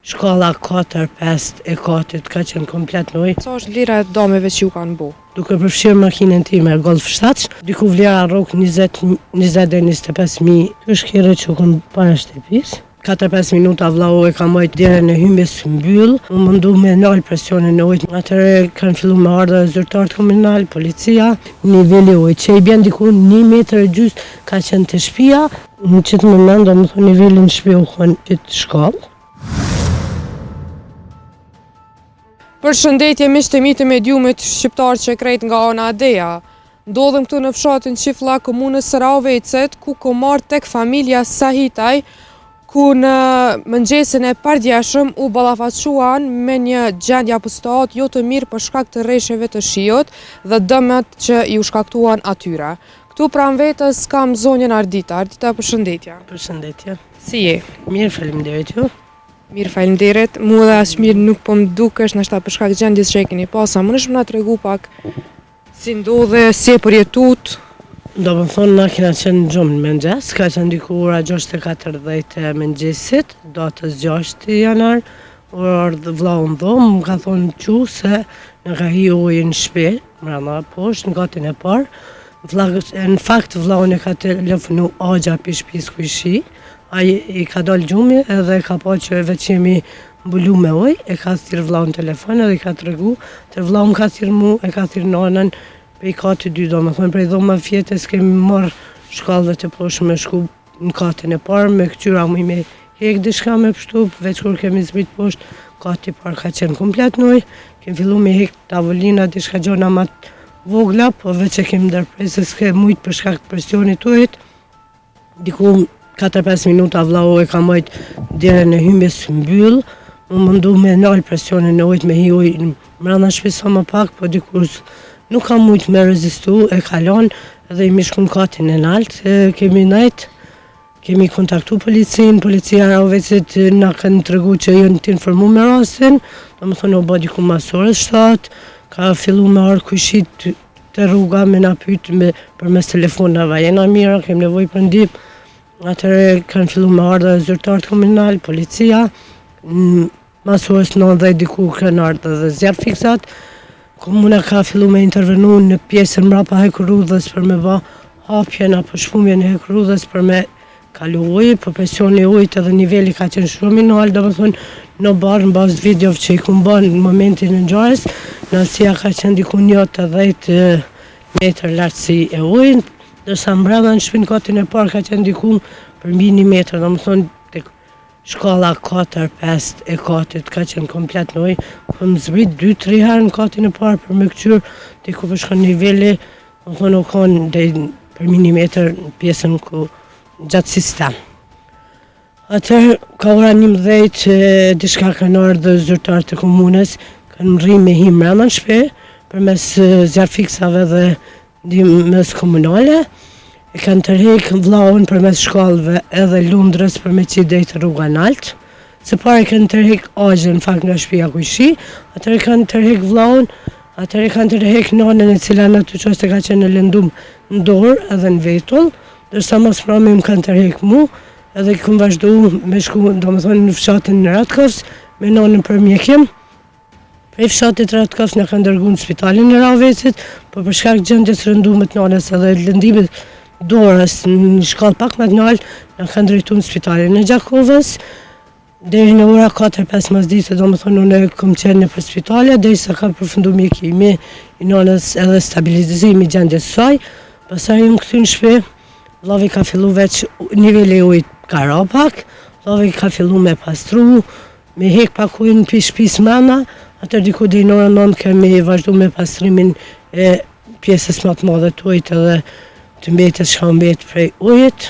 shkalla 4-5 e katit ka qenë komplet në ujë. Sa është vlera e dameve që ju kanë bu? Duke përfshirë makinën time Golf 7, diku vlera rrok 20 dhe 25.000. Kjo është kere që kënë para shtëpis. 4-5 minuta vllau e ka mojt derën e hymbjes mbyll, u mundu me nal presionin e ujit. Atëre kanë fillu me ardha zyrtarët komunal, policia, niveli ujit që i bjen diku 1,5 metër ka qenë të shtëpia. Në qëtë moment, do më thonë nivelin shtëpi u kënë qëtë shkallë. Përshëndetje miq të mi të mediumit shqiptar që krejt nga ana Adeja. Ndodhem këtu në fshatin Qiflla, komunës Raovecet, ku ko marrë tek familja Sahitaj, ku në mëngjesin e pardjeshëm u ballafaquan me një gjendje apo situatë jo të mirë për shkak të rreshjeve të shiut dhe dëmet që i u shkaktuan atyre. Këtu pranë vetes kam zonjën Ardita. Ardita, përshëndetje. Përshëndetje. Si je? Mirë, faleminderit ju. Mirë, faleminderit. Mua dhe as mirë nuk po më dukesh, nashta për shkak të gjendjes që e keni pasur. Mundesh më na tregu pak si ndodhe, si e përjetut? Do më thonë, na kena qenë gjumë në mëngjes, ka qenë diku ora 6:40 e mëngjesit, datës 6 janar, ardhë vllau në dhomë, më ka thonë që se në ka hi ujë në shpe, mrena poshtë, në gatin e parë. Në fakt, vllau në ka telefonu agja për shpis ku ishi, a i ka dalë gjumi edhe ka pa që veç jemi mbulu me ujë, e ka thirë vllau në telefon edhe i ka të regu, të vllau më ka thirë mu, e ka thirë nanën, prej katit 2, do më thonë, prej dhoma fjetës kemi marrë shkallëve të poshtë me shku në katin e parë, me këqyra mu i me hek dishka me pështup, veç kur kemi zbrit poshtë, kati parë ka qenë komplet në ujë, kemi fillu me hek tavolina, dishka gjona ma vogla, po veç e kemi ndërprej se s'ke mujtë për shkak të presionit ujit. Diku 4-5 minuta vllau e ka mojt derën e hymbjes mbyll, u mundu me nal presionin e ujit me hi ujë mrena shpisa më pak, po dikur nuk ka mujtë me rezistu, e kalon edhe i mishku në katin e naltë, kemi najtë, kemi kontaktu policin, policia Raovecit na kanë të regu që jënë të informu me rastin, do më thonë o ba diku masorës 7, ka fillu me arë kushit të rruga me na pytë për mes telefonave, jena mira, kem nevoj për ndip, atëre kanë fillu me ardha zyrtarët komunal, policia, masorës 90 diku kanë ardha dhe zjarë fiksat. Komuna ka fillu me intervenu në pjesën mrapa hekurudhës për me ba hapjen apo shfumjen e hekurudhës për me kalu ujë, për presioni ujët edhe niveli ka qenë shumë i naltë, do më thonë në barë në bazë videov që i kumë ba në momentin në ngjarjes, nësia ka qenë diku 10 metër lartësi e ujën, dërsa mbrana në shpinë katin e parë ka qenë diku për mbi 1 metër, do më thonë shkalla 4-5 e katit ka qenë komplet në ujë, këmë zbrit 2-3 herë në katin e parë për me këqyrë, të ku përshkon niveli, më thonë u konë dhe për 1 metër në pjesën ku gjatë sistem. Atër, ka ora 11, dishka kanë ardhë zyrtarë të komunës, kanë rri me hi mrena në shpe, për mes zjarfiksave dhe ndihmës komunale, e kanë tërhek vllaun për mes shkallëve edhe lundrës për me qitë drejt rruga naltë. Se pare kanë tërhek agjën në fakt nga shtëpia ku ishi, atëre kanë tërhek vllaun, atëre kanë tërhek nanën e cila në të qoste ka qenë në lëndum në dorë edhe në vetull, dërsa mas prami më kanë tërhek mu, edhe këmë vazhdu me shku, do më thonë, në fshatin në Ratkovs, me nanën për mjekim. Prej fshatit Ratkovs në kanë dërgu në spitalin në Raovecit, po për shkak gjendjes rëndumet nanës edhe lëndimit dorës në shkallë pak më të naltë, në kanë drejtu në spitalin në Gjakovës, deri në ora 4-5 masdite, do më thonë, unë kom qenë në për spitale, deri sa ka përfundu mjekimi i nanës edhe stabilizimi gjendjes saj, pasaj unë këty në shpe, vllavi ka fillu veç niveli ujit ka ra pak, vllavi ka fillu me pastru, me hek pak ujnë në shpis mrena, atër diku dhe i nora 9 kemi vazhdu me pastrimin e pjesës më të madhe të ujit edhe të mbetës shka mbet prej ujit.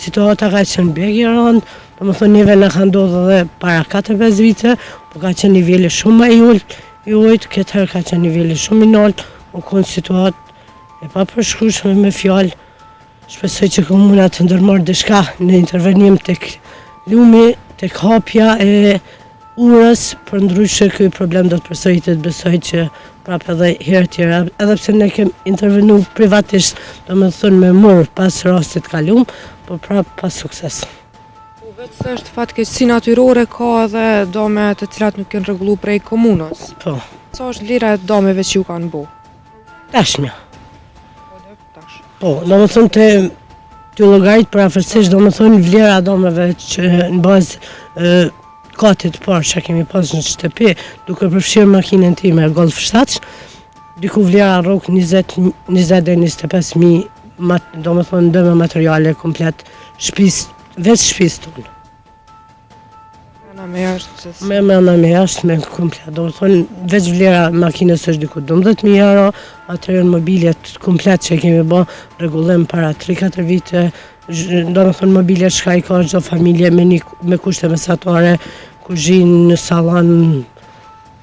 Situata ka qenë begi rëndë, do më thonë neve në ka ndodhë dhe para 4-5 vite, po ka qenë nivelli shumë i ujit, këtë herë ka qenë nivelli shumë i naltë, u konë situatë e pa përshkrueshme me fjalë. Shpresoj që komuna të ndërmarrë diçka në intervenim tek lumi, tek hapja e urës, për ndryshe ky problem do të përsëritet, besoj që prapë edhe herë tjera, edhe pse ne kem intervenu privatisht, do më thënë me murë pas rastit kalum, po prapë pas sukses. Vetë se është fatkeqësi natyrore, ka edhe dome të cilat nuk janë rregulluar prej komunës. Po, Sa është vlera e domeve që ju kanë bu? tashmja. Tash. Po, do më thonë të llogarit për afërsisht, do më thonë vlera domeve që në bazë katit parë që kemi pas në shtëpi, duke përfshirë makinën time Golf 7, diku vlera rrok 20 deri 25.000, do më thonë dëme materiale komplet shtëpis, veç shtëpis tonë. Ana me jashtë. Me jashtë, me komplet, do më thonë veç vlera makinës është diku 12.000 euro, atëherë mobiljet komplet që kemi bë rregullim para 3-4 vite, do më thonë mobiljet shka i ka çdo familje me kushte mesatare, kuzhinë, sallon,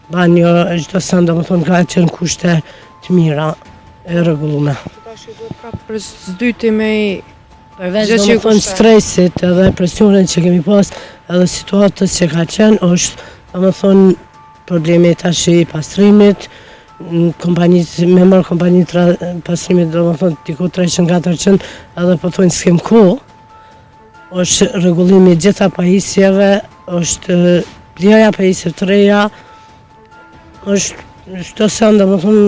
banjo, çdo sa do më thonë ka qenë kushte të mira e rregulluara. Tash ju duhet prapë për zdyti me Përveç Gjë do që më ju thonë kushton. stresit edhe presionin që kemi pas edhe situatës që ka qenë është do më thonë problemi tash i pastrimit, me marrë kompanit pastrimit do më thonë tiku 300-400 edhe po thonë s'kem kohë, është rregullimi gjitha pajisjeve, është vlera pajisjeve të reja, është çdo sa do më thonë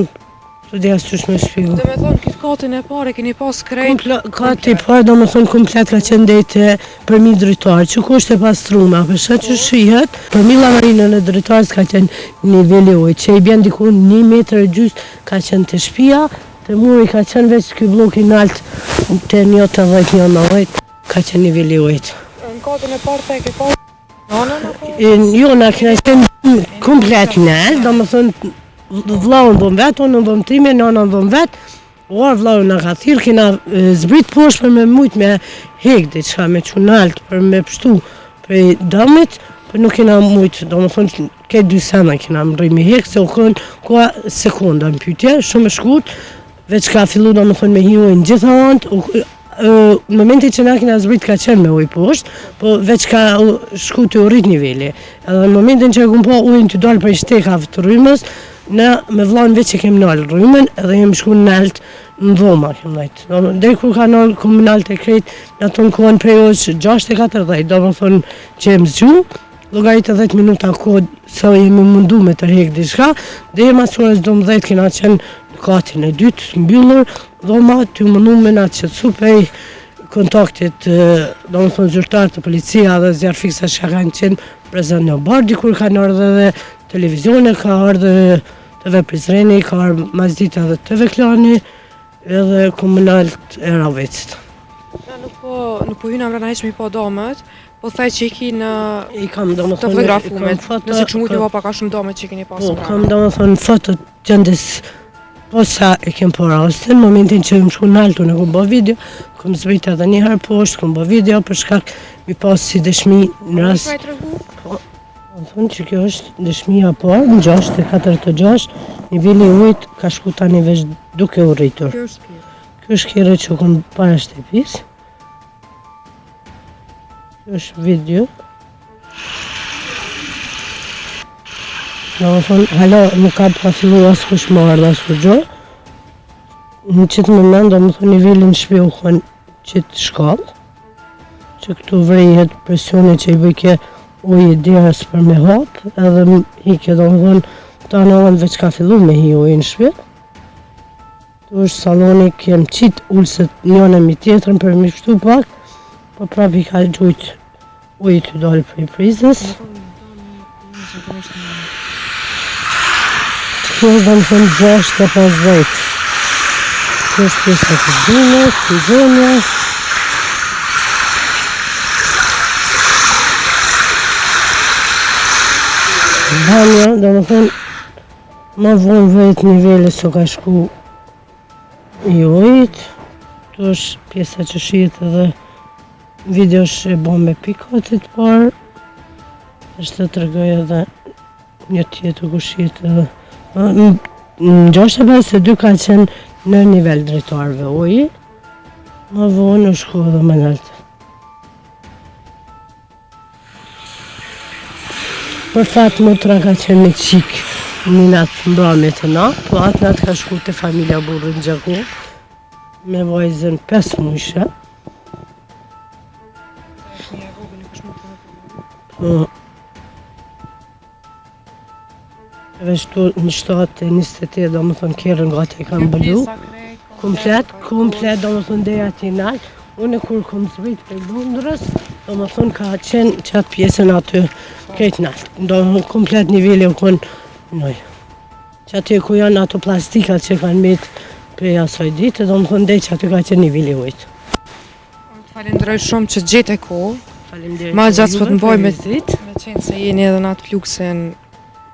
të dia s'ysh me shpjegu. Dhe me thonë, këtë katin e pare keni pas krejt. Kati parë do më thonë komplet ka qenë dejte për mi dritarë, që ku është e pastrume, për shë që shihet, për mi lavarinën e dritarës ka qenë niveli ujtë, që i bjen diku 1,5 metër ka qenë të shpia, të muri ka qenë veç ky bloki nalt të 1,80-1,90, ka qenë niveli ujtë. Në katin e parë te ke pas nanën apo? Jo, na kena qenë komplet nalt, do më thonë vlau në dhëmë vetë, unë në dhëmë time, nana në dhëmë vetë, uar vlau në ka thirë, kena zbrit poshtë për me mujtë me hek diçka, me qunalt, për me pështu për dëmit, për nuk kena mujtë, do më thonë, këtë 2 sena kena më rri me hek, se u kënë koha sekonda në pytje, shumë e shkurt, veç ka fillu, do më thonë, me hiujnë gjitha antë, në momenti që na kena zbrit ka qenë me ujë poshtë, po veç ka shku të u rrit niveli. Edhe në momentin që e kum pa ujën të dalë prej shtekave të rrymës, ne me vllain veç që kem nalë rrymën edhe jem shku nalt në dhoma, kem dhejtë. Deri kur ka nalë komunalt e krejt, në ato në kohën prej orës 6:40, do më thonë që jem zgju, llogarit 10 minuta kohë sa jemi mundu me të rrjek diçka, dhe jem as orës 12 kena qenë në katin e dytë mbyllur, dhoma të mundu me na qetësu prej kontaktit, do më thonë zyrtar të policia dhe zjarë fiksa që kanë qenë prezent në bar, dikur kanë ardhur edhe televizione, ka ardhur TV Prizreni, ka ardhur mazdita edhe TV Klani, edhe komunalt e Ravecit. Na nuk po hyna mbrana hiç mi po domet, po thaj që i ki në I kam do më të thonë, fotografumet, nëse kështu mund t'ju pa ka shumë domet që keni pasur. Po, kam do më thonë fotot gjendës po sa e kem po rastin, momentin që më shku naltu në kom bë video, kom zbrit edhe një herë poshtë, kom bë video për shkak mi pas si dëshmi në rast. Më thonë që kjo është dëshmia parë, në 6:46, niveli i ujit ka shku tani veç duke u rritur. Kjo është kjo. Kjo është kjerë që kom para shtëpis. Kjo është video. Do më thonë, hala nuk ka pa fillu as kush më ardhë as kur gjo. Në qitë moment, do më thonë, nivelin shpi u kënë qitë shkallë. Që këtu vrejhet presione që i bëjke ujë derës për me hapë, edhe hike, do më thonë, ta në anë veç ka fillu me hi ujë në shpi. Tu është saloni, kem qitë ullësët njën e mi tjetërën për mi shtu pak, po prap i ka gjujtë ujë të dalë prej prizës. Kjo është do më thonë 6:50. Kjo është pjesa të kuzhinës, kuzhinja. Banja, do më thonë, ma vonë vetë nivele së ka shku i ujit. Tu është pjesa që shihet edhe video që e bo me pikatit parë. është të tregoj edhe një tjetër ku shihet edhe në 6:52 ka qenë në nivel drejtarëve uji, më vonë është shku edhe më nalt. Për fat motra ka qenë me qik një natë mbramjet e natë, po atë natë ka shku të familja burrë në Gjaku, me vajzën 5 muajshe. Edhe shtu në 7:28 do më thonë kjerën gati e kanë bëllu. Komplet do më thonë deja t'i nalë. Unë kur kom zbrit për Londrës, do më thonë ka qenë qatë pjesën aty krejt nalë. Do më thonë komplet nivelli u konë noj. Që aty ku janë ato plastikat që kanë mitë prej asoj ditë, do më thonë që aty ka qenë nivelli ujtë. Falenderoj shumë që gjete kohë. Faleminderit. Ma gjatë s'po të mboj me vizit. qenë se jeni edhe në atë fluksin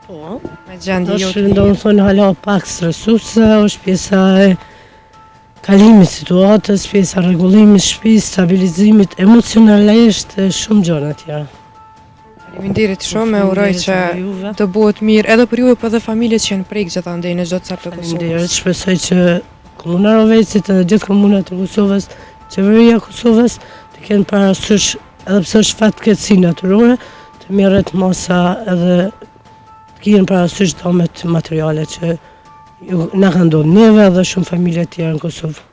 Po. me gjendje jo të Është do më thonë hala pak stresuese, është pjesa e kalimit situatës, pjesa rregullimit shtëpisë, stabilizimit emocionalisht e shumë gjëra tjera. Faleminderit shumë, e uroj që të bëhet mirë edhe për ju, por edhe familjet që janë prek gjithandej në çdo cart të Kosovës. Faleminderit, shpresoj që komuna Rovecit edhe gjithë komunat e Kosovës, qeveria e Kosovës të kenë parasysh, edhe pse është fatkeqësi natyrore, të merret masa edhe të kenë parasysh domet materiale që na kanë ndodhur neve dhe shumë familje të tjera në Kosovë.